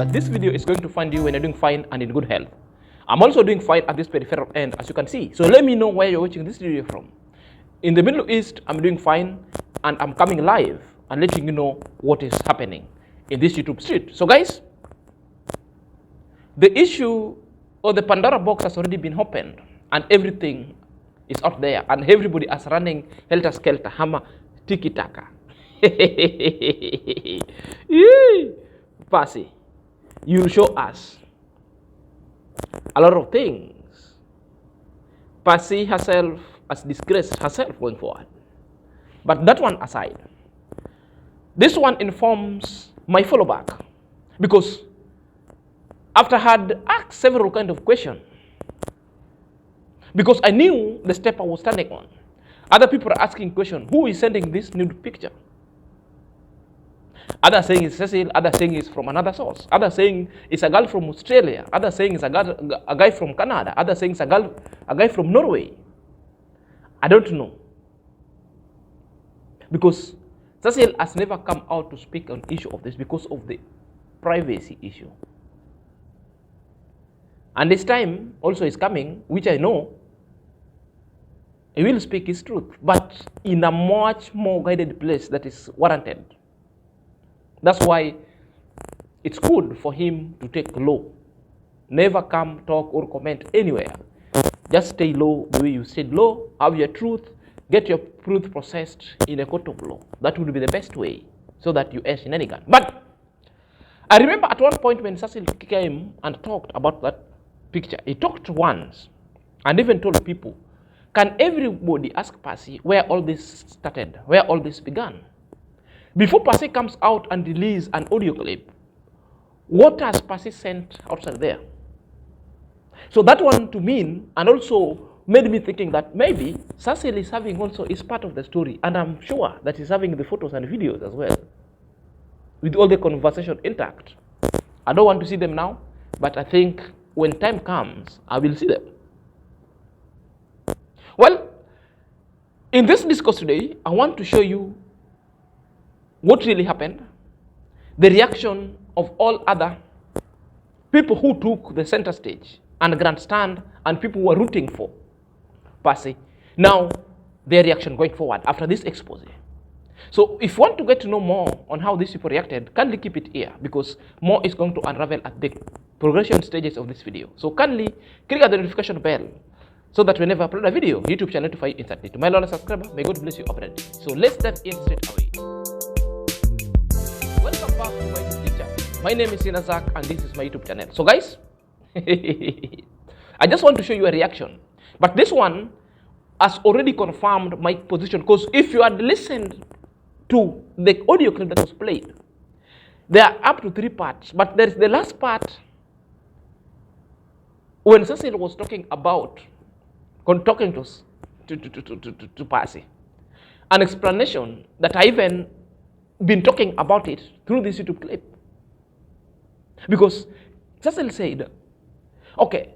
that this video is going to find you when you're doing fine and in good health. I'm also doing fine at this peripheral end, as you can see. So let me know where you're watching this video from. In the Middle East, I'm doing fine, and I'm coming live and letting you know what is happening in this YouTube street. So guys, the issue or the Pandora box has already been opened, and everything is out there, and everybody is running helter-skelter, hammer, tiki-taka. Passy, you'll show us a lot of things. Passy herself has disgraced herself going forward. But that one aside, this one informs my follow back, because after I had asked several kind of questions, because I knew the step I was standing on, other people are asking questions: who is sending this nude picture? Others saying it's Cecil, others saying it's from another source, others saying it's a girl from Australia, others saying it's a guy from Canada, others saying it's a guy from Norway. I don't know, because Cecil has never come out to speak on issue of this because of the privacy issue. And this time also is coming, which I know he will speak his truth, but in a much more guided place that is warranted. That's why it's good for him to take low. Never come, talk, or comment anywhere. Just stay low the way you stayed low, have your truth, get your truth processed in a court of law. That would be the best way, so that you err in any gun. But I remember at one point when Cecil came and talked about that picture, he talked once and even told people, can everybody ask Passy where all this started, where all this began? Before Passy comes out and release an audio clip, what has Passy sent outside there? So that one to me, and also made me thinking that maybe Cecil is having also is part of the story, and I'm sure that he's having the photos and videos as well, with all the conversation intact. I don't want to see them now, but I think when time comes, I will see them. Well, in this discourse today, I want to show you what really happened, the reaction of all other people who took the center stage and grandstand, and people who were rooting for Passy. Now, their reaction going forward after this expose. So if you want to get to know more on how these people reacted, kindly keep it here, because more is going to unravel at the progression stages of this video. So kindly click the notification bell, so that whenever I upload a video, YouTube channel notify you instantly. To my loyal subscriber, may God bless you abundantly. So let's dive in straight away. Welcome back to my YouTube channel. My name is Sinazak, and this is my YouTube channel. So guys, I just want to show you a reaction. But this one has already confirmed my position, because if you had listened to the audio clip that was played, there are up to 3 parts, but there is the last part when Cecil was talking about talking to Passy, an explanation that I even been talking about it through this YouTube clip. Because Cecil said, okay,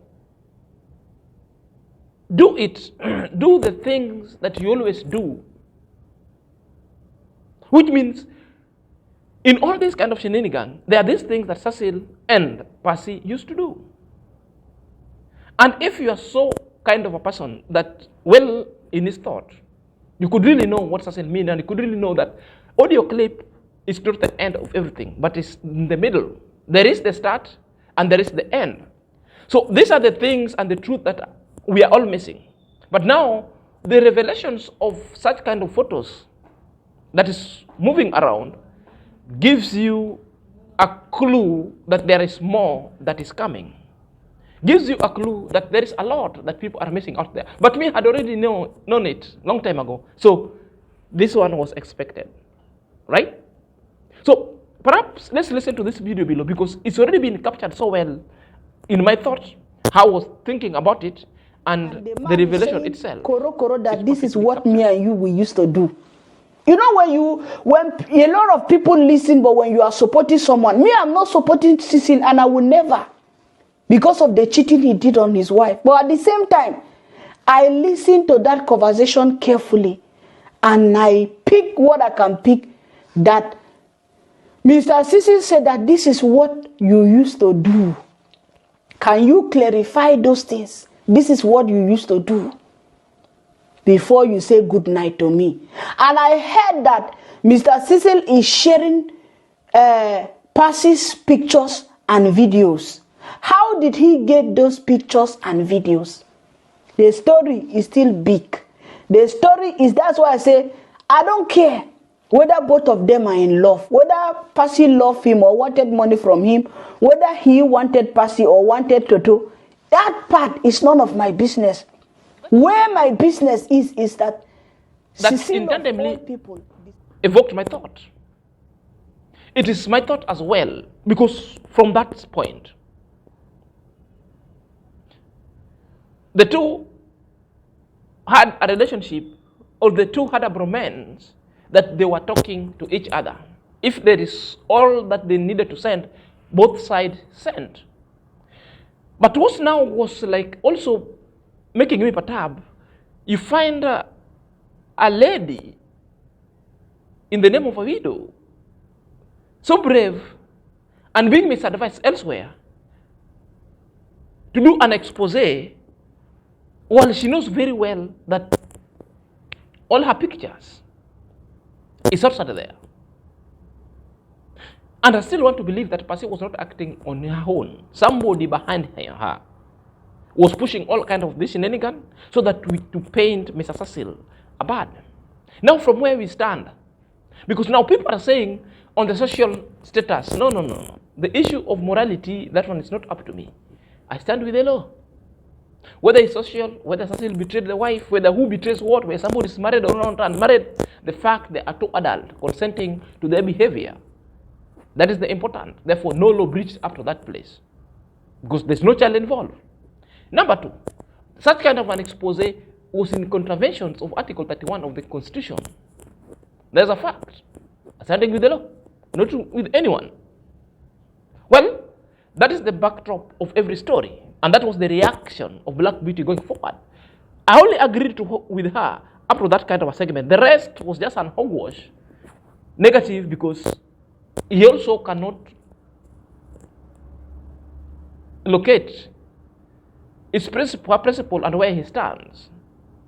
do the things that you always do. Which means, in all this kind of shenanigans, there are these things that Cecil and Passy used to do. And if you are so kind of a person that well in his thought, you could really know what Cecil means, and you could really know that audio clip is not the end of everything, but it's in the middle. There is the start and there is the end. So these are the things and the truth that we are all missing. But now, the revelations of such kind of photos that is moving around gives you a clue that there is more that is coming. Gives you a clue that there is a lot that people are missing out there. But me had already known it long time ago. So this one was expected, right? So perhaps let's listen to this video below, because it's already been captured so well in my thoughts, how I was thinking about it, and the revelation itself. Koro, that this is what me and you we used to do. You know, when a lot of people listen, but when you are supporting someone, me, I'm not supporting Cecil, and I will never, because of the cheating he did on his wife. But at the same time, I listened to that conversation carefully, and I pick what I can pick that Mr. Sisi said that this is what you used to do. Can you clarify those things? This is what you used to do before you say good night to me. And I heard that Mr. Cecil is sharing Passy's pictures and videos. How did he get those pictures and videos? The story is still big. The story is, that's why I say, I don't care whether both of them are in love, whether Passy loved him or wanted money from him, whether he wanted Passy or wanted Toto. That part is none of my business. Where my business is that intendedly evoked my thought. It is my thought as well, because from that point, the two had a relationship, or the two had a bromance, that they were talking to each other. If there is all that they needed to send, both sides sent. But what now was like also making me perturbed, you find a lady in the name of a widow, so brave, and being misadvised elsewhere, to do an expose, while she knows very well that all her pictures is outside there. And I still want to believe that Passy was not acting on her own. Somebody behind her was pushing all kinds of this shenanigan so that to paint Mr. Cecil a bad. Now from where we stand, because now people are saying on the social status, no. The issue of morality, that one is not up to me. I stand with the law. Whether it's social, whether Cecil betrayed the wife, whether who betrays what, whether somebody is married or not unmarried, the fact they are two adults consenting to their behavior, that is the important. Therefore, no law breached up to that place, because there's no child involved. Number two, such kind of an expose was in contraventions of Article 31 of the Constitution. There's a fact. Standing with the law, not with anyone. Well, that is the backdrop of every story. And that was the reaction of Black Beauty going forward. I only agreed with her up to that kind of a segment. The rest was just an hogwash. Negative, because he also cannot locate his principle and where he stands.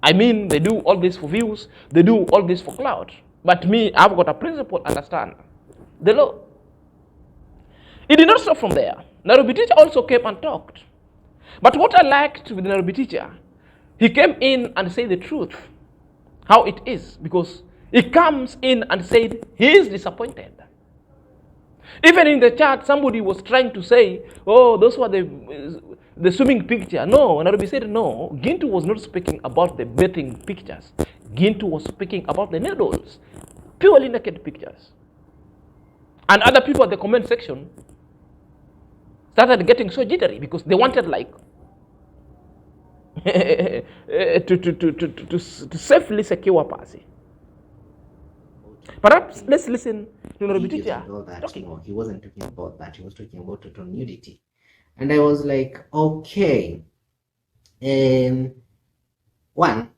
I mean, they do all this for views, they do all this for clout. But me, I've got a principle, understand the law. It did not stop from there. Nairobi teacher also came and talked. But what I liked with the Nairobi teacher, he came in and said the truth, how it is, because he comes in and said he is disappointed. Even in the chat, somebody was trying to say, oh, those were the swimming picture. No, Nairobi said no. Gintu was not speaking about the bathing pictures. Gintu was speaking about the needles, purely naked pictures. And other people at the comment section started getting so jittery because they wanted like to safely secure Passy. Perhaps let's listen to Nairobi teacher talking. No, he wasn't talking about that. He was talking about total nudity, and I was like, okay, one,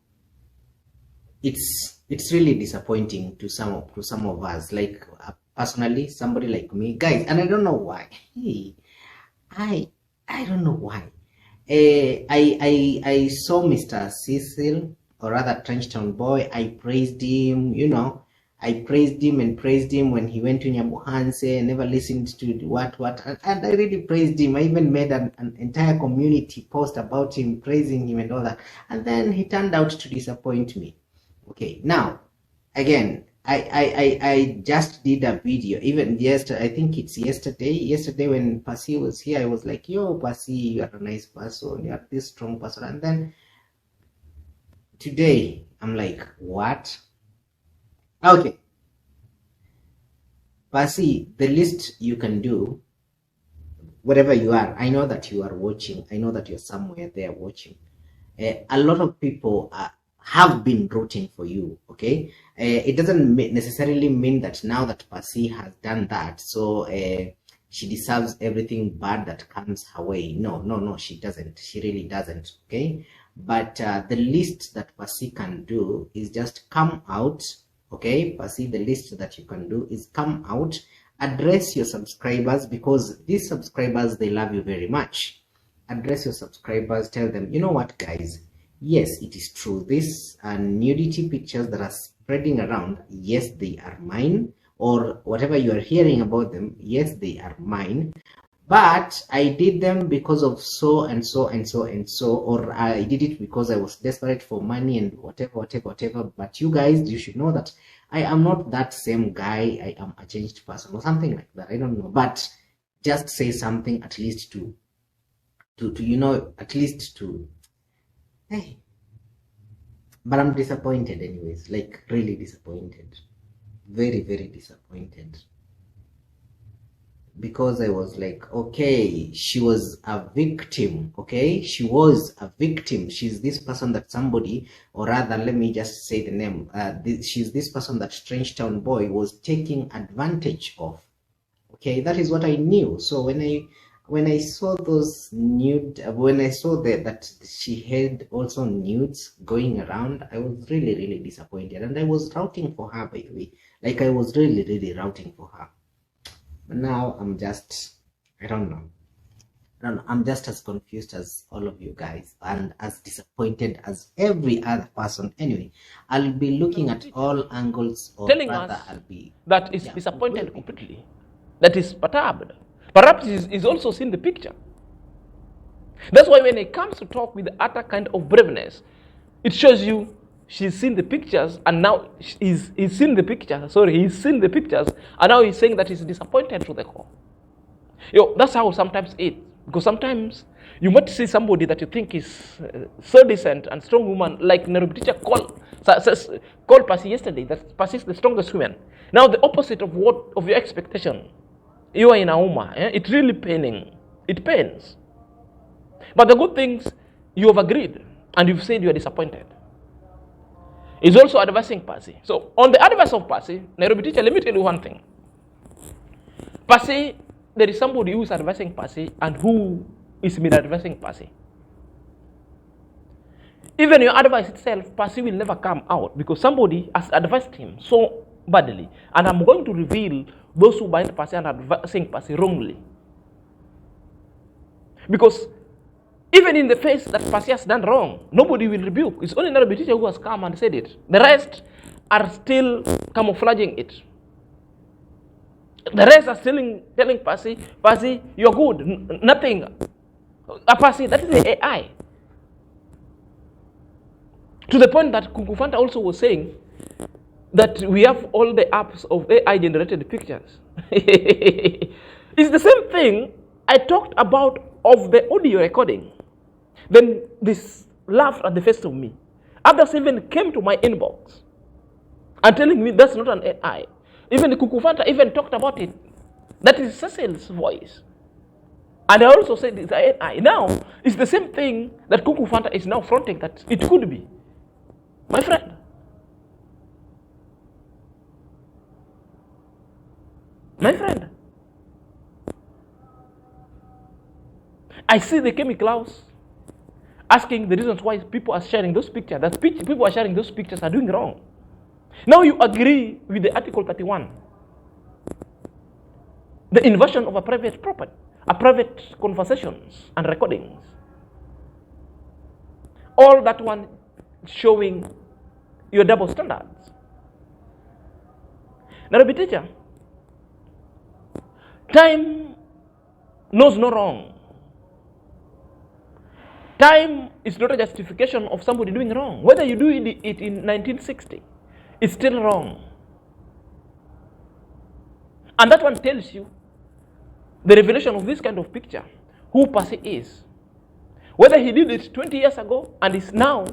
it's really disappointing to some of us. Like personally, somebody like me, guys, and I don't know why. I don't know why. I saw Mr. Cecil, or rather Trenchtown Boy. I praised him, you know. I praised him and praised him when he went to Nyabuhanse, never listened to what, and I really praised him. I even made an entire community post about him, praising him and all that. And then he turned out to disappoint me. Okay, now, again, I just did a video, even yesterday, I think it's yesterday when Passy was here, I was like, yo, Passy, you are a nice person, you are this strong person. And then today, I'm like, what? Okay, Passy, the least you can do, wherever you are, I know that you are watching, I know that you're somewhere there watching. A lot of people have been rooting for you, okay? It doesn't necessarily mean that now that Passy has done that, so she deserves everything bad that comes her way. No, she doesn't. She really doesn't, okay? But the least that Passy can do is just come out. Okay, Passy, the least that you can do is come out Address your subscribers, because these subscribers, they love you very much. Address your subscribers, tell them, you know what, guys, yes, it is true, these nudity pictures that are spreading around, yes, they are mine, or whatever you are hearing about them, yes, they are mine, but I did them because of so and so and so and so, or I did it because I was desperate for money and whatever. But you guys, you should know that I am not that same guy. I am a changed person or something like that. I don't know, but just say something at least to you know, at least to, hey. But I'm disappointed anyways, like really disappointed, very, very disappointed. Because I was like, okay, she was a victim, okay? She was a victim. She's this person that somebody, or rather, let me just say the name. She's this person that Strange Town Boy was taking advantage of, okay? That is what I knew. So when I saw those nude, when I saw that she had also nudes going around, I was really, really disappointed. And I was rooting for her, by the way. Like, I was really, really rooting for her. But now I'm just, I don't know. I'm just as confused as all of you guys, and as disappointed as every other person. Anyway, I'll be looking at all angles, or telling rather, us I'll be that is disappointed completely, that is perturbed. Perhaps is also seen the picture. That's why when it comes to talk with the utter kind of braveness, it shows you she's seen the pictures, and now he's seen the pictures. Sorry, he's seen the pictures, and now he's saying that he's disappointed to the core. That's how sometimes it. Because sometimes you might see somebody that you think is so decent and strong woman, like Nairobi teacher called Passy yesterday. That Passy is the strongest woman. Now the opposite of your expectation. You are in a woman. It's really paining. It pains. But the good things, you have agreed and you've said you are disappointed. Is also advising Passy. So on the advice of Passy, Nairobi teacher, let me tell you one thing. Passy, there is somebody who is advising Passy and who is advising Passy. Even your advice itself, Passy will never come out because somebody has advised him so badly. And I'm going to reveal those who bind Passy and advising Passy wrongly. Because even in the face that Passy has done wrong, nobody will rebuke. It's only Nairobi teacher who has come and said it. The rest are still camouflaging it. The rest are still telling Passy, Passy, you're good, nothing. Passy, that is the AI. To the point that Kukufanta also was saying that we have all the apps of AI-generated pictures. It's the same thing I talked about of the audio recording. Then this laughed at the face of me. Others even came to my inbox and telling me that's not an AI. Even the Kukufanta even talked about it. That is Cecil's voice. And I also said it's AI. Now, it's the same thing that Kukufanta is now fronting that it could be. My friend. My friend. I see the chemicals asking the reasons why people are sharing those pictures. That people are sharing those pictures are doing wrong. Now you agree with the Article 31. The invasion of a private property, a private conversations and recordings. All that one showing your double standards. Nairobi teacher, time knows no wrong. Time is not a justification of somebody doing wrong. Whether you do it in 1960, it's still wrong. And that one tells you the revelation of this kind of picture, who Passy is. Whether he did it 20 years ago and is now,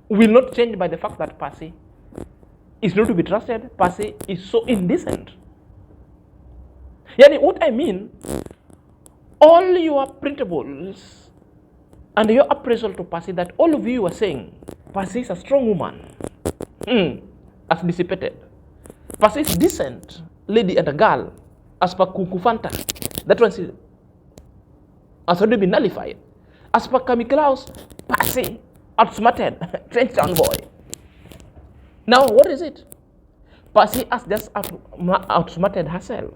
will not change by the fact that Passy is not to be trusted. Passy is so indecent. Yani, what I mean, all your printables and your appraisal to Passy that all of you are saying, Passy is a strong woman, as dissipated. Passy is decent lady and a girl, as per Kukufanta. That one has already been nullified. As per Kamiklaus, Passy, outsmarted, Trench Town Boy. Now, what is it? Passy has just outsmarted herself.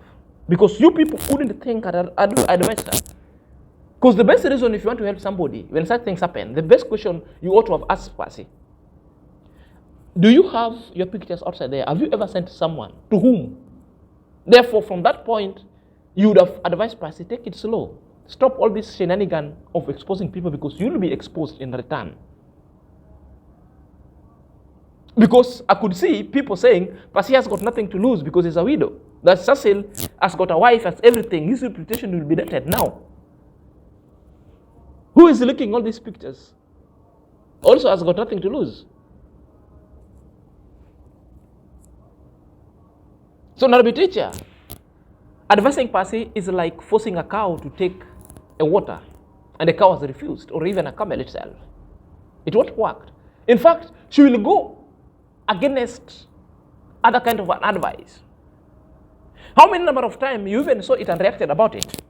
Because you people wouldn't think I'd advise her. Because the best reason if you want to help somebody, when such things happen, the best question you ought to have asked Passy, do you have your pictures outside there? Have you ever sent someone? To whom? Therefore, from that point, you would have advised Passy, take it slow. Stop all this shenanigan of exposing people because you'll be exposed in return. Because I could see people saying, Passy has got nothing to lose because he's a widow. That Cecil has got a wife, has everything. His reputation will be dented now. Who is looking all these pictures? Also has got nothing to lose. So Nairobi teacher, advising Passy is like forcing a cow to take a water and the cow has refused, or even a camel itself. It won't work. In fact, she will go against other kind of advice. How many number of times you even saw it and reacted about it?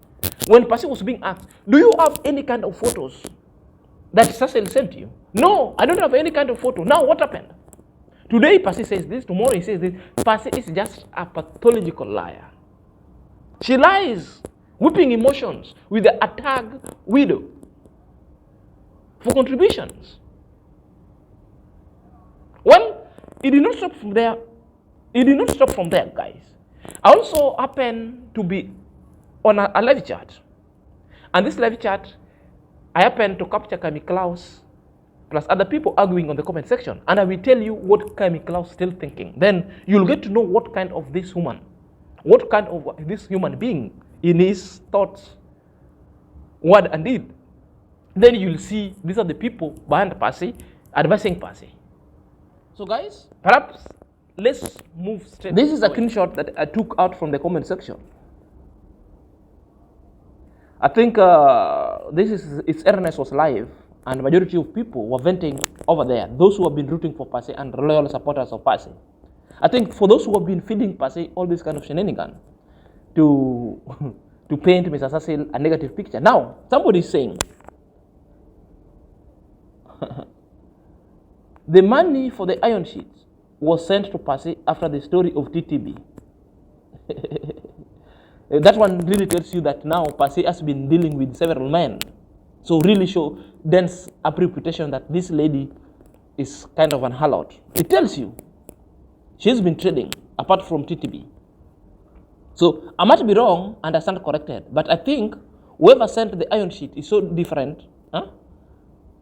When Passy was being asked, do you have any kind of photos that Cecil sent you? No, I don't have any kind of photo. Now what happened? Today Passy says this, tomorrow he says this. Passy is just a pathological liar. She lies, whipping emotions with the attack widow for contributions. Well, it did not stop from there. It did not stop from there, guys. I also happen to be on a live chat. And this live chat, I happen to capture Kami Klaus plus other people arguing on the comment section. And I will tell you what Kami Klaus is still thinking. Then you'll get to know what kind of this woman, what kind of this human being in his thoughts, word and deed. Then you'll see these are the people behind Passy, advising Passy. So guys, perhaps let's move straight. This is a screenshot that I took out from the comment section. I think its airness was live, and majority of people were venting over there. Those who have been rooting for Passy and loyal supporters of Passy. I think for those who have been feeding Passy all this kind of shenanigan to paint Mr. Cecil a negative picture. Now somebody is saying the money for the iron sheets was sent to Passy after the story of TTB. That one really tells you that now Passy has been dealing with several men. So really show dense up reputation that this lady is kind of an harlot. It tells you she's been trading apart from TTB. So I might be wrong and I stand corrected, but I think whoever sent the iron sheet is so different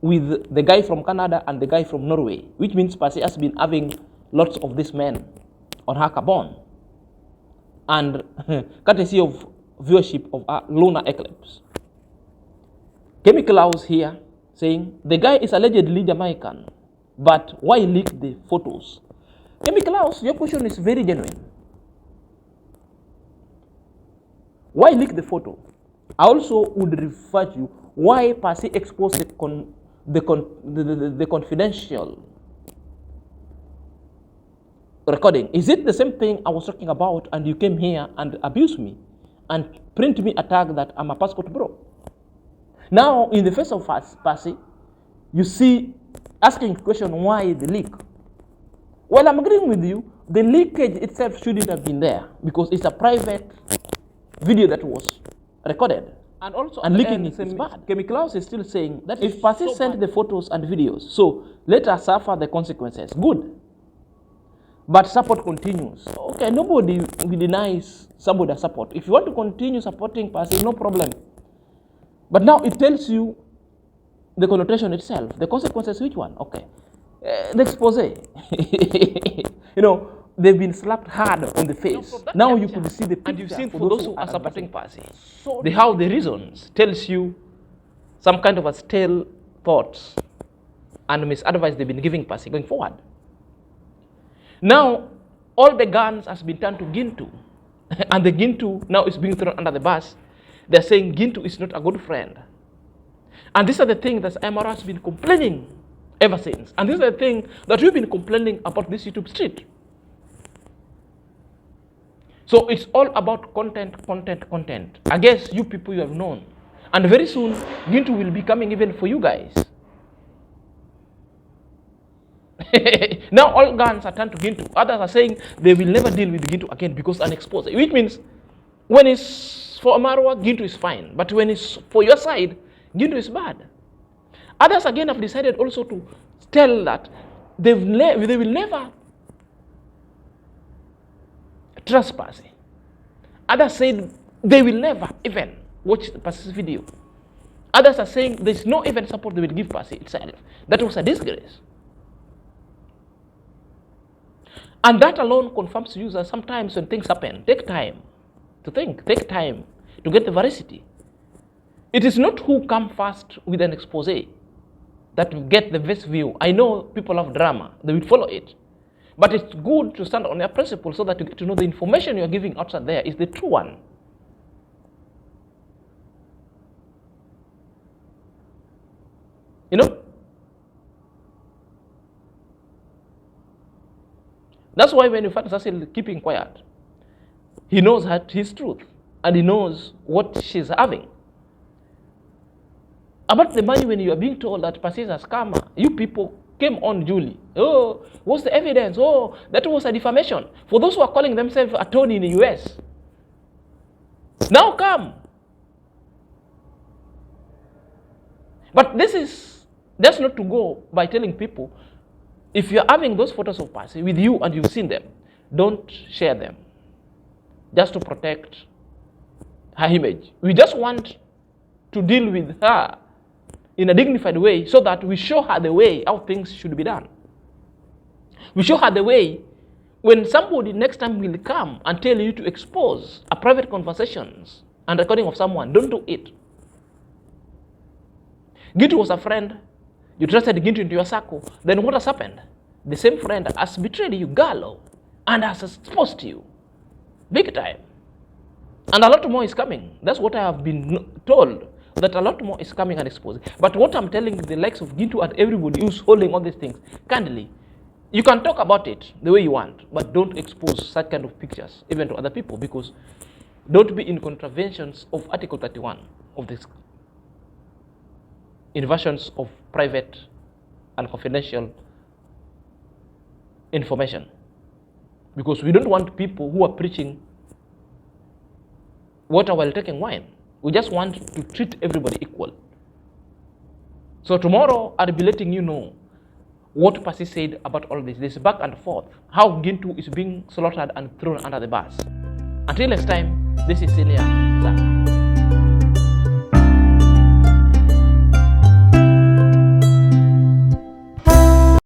with the guy from Canada and the guy from Norway, which means Passy has been having lots of these men on her carbon. And courtesy of viewership of a lunar eclipse. Kami Klaus here saying the guy is allegedly Jamaican, but why leak the photos? Kami Klaus, your question is very genuine. Why leak the photo? I also would refer to why Passy exposed the confidential recording. Is it the same thing I was talking about and you came here and abused me and print me a tag that I'm a passport bro? Now, in the face of Passy, you see asking the question why the leak. Well, I'm agreeing with you. The leakage itself shouldn't have been there because it's a private video that was recorded. And also, and leaking is bad. Kami Klaus is still saying that if Passy sent the photos and videos, so let us suffer the consequences. Good. But support continues. Okay, nobody denies somebody support. If you want to continue supporting Passy, no problem. But now it tells you the connotation itself. The consequences, which one? Okay. The expose. You know, they've been slapped hard on the face. Now you could see the picture. And you've seen for those who are supporting Passy. So how the reasons tells you some kind of a stale thoughts and misadvice they've been giving Passy going forward. Now, all the guns has been turned to Gintu. And the Gintu now is being thrown under the bus. They're saying Gintu is not a good friend. And these are the things that MR has been complaining ever since. And these are the things that we've been complaining about this YouTube street. So it's all about content. I guess you people you have known. And very soon, Gintu will be coming even for you guys. Now all guns are turned to Gintu. Others are saying they will never deal with Gintu again because unexposed. Which means When it's for Amarwa, Gintu is fine. But when it's for your side, Gintu is bad. Others again have decided also to tell that they will never trust Passy. Others said they will never even watch the Passy's video. Others are saying there's no even support they will give Passy itself. That was a disgrace. And that alone confirms to you that sometimes when things happen, take time to think, take time to get the veracity. It is not who come first with an expose that will get the best view. I know people love drama, they will follow it. But it's good to stand on your principle so that you get to know the information you're giving outside there is the true one. You know? That's why when you find Cecil keeping quiet, he knows his truth and he knows what she's having. About the money, when you are being told that Passy is a scammer, you people came on Julie. Oh, what's the evidence? Oh, that was a defamation. For those who are calling themselves attorney in the US, now come. But that's not to go by telling people, if you're having those photos of Passy with you and you've seen them, don't share them. Just to protect her image. We just want to deal with her in a dignified way so that we show her the way how things should be done. We show her the way when somebody next time will come and tell you to expose a private conversations and recording of someone, don't do it. Gintu was a friend. You trusted Gintu into your circle. Then what has happened? The same friend has betrayed you, Gallo, and has exposed you. Big time. And a lot more is coming. That's what I have been told, that a lot more is coming and exposing. But what I'm telling the likes of Gintu and everybody who's holding all these things, kindly, you can talk about it the way you want, but don't expose such kind of pictures even to other people, because don't be in contraventions of Article 31 of this invasions of private and confidential information. Because we don't want people who are preaching water while taking wine. We just want to treat everybody equal. So tomorrow I'll be letting you know what Passy said about all this. This back and forth. How Gintu is being slaughtered and thrown under the bus. Until next time, this is Senior Zach.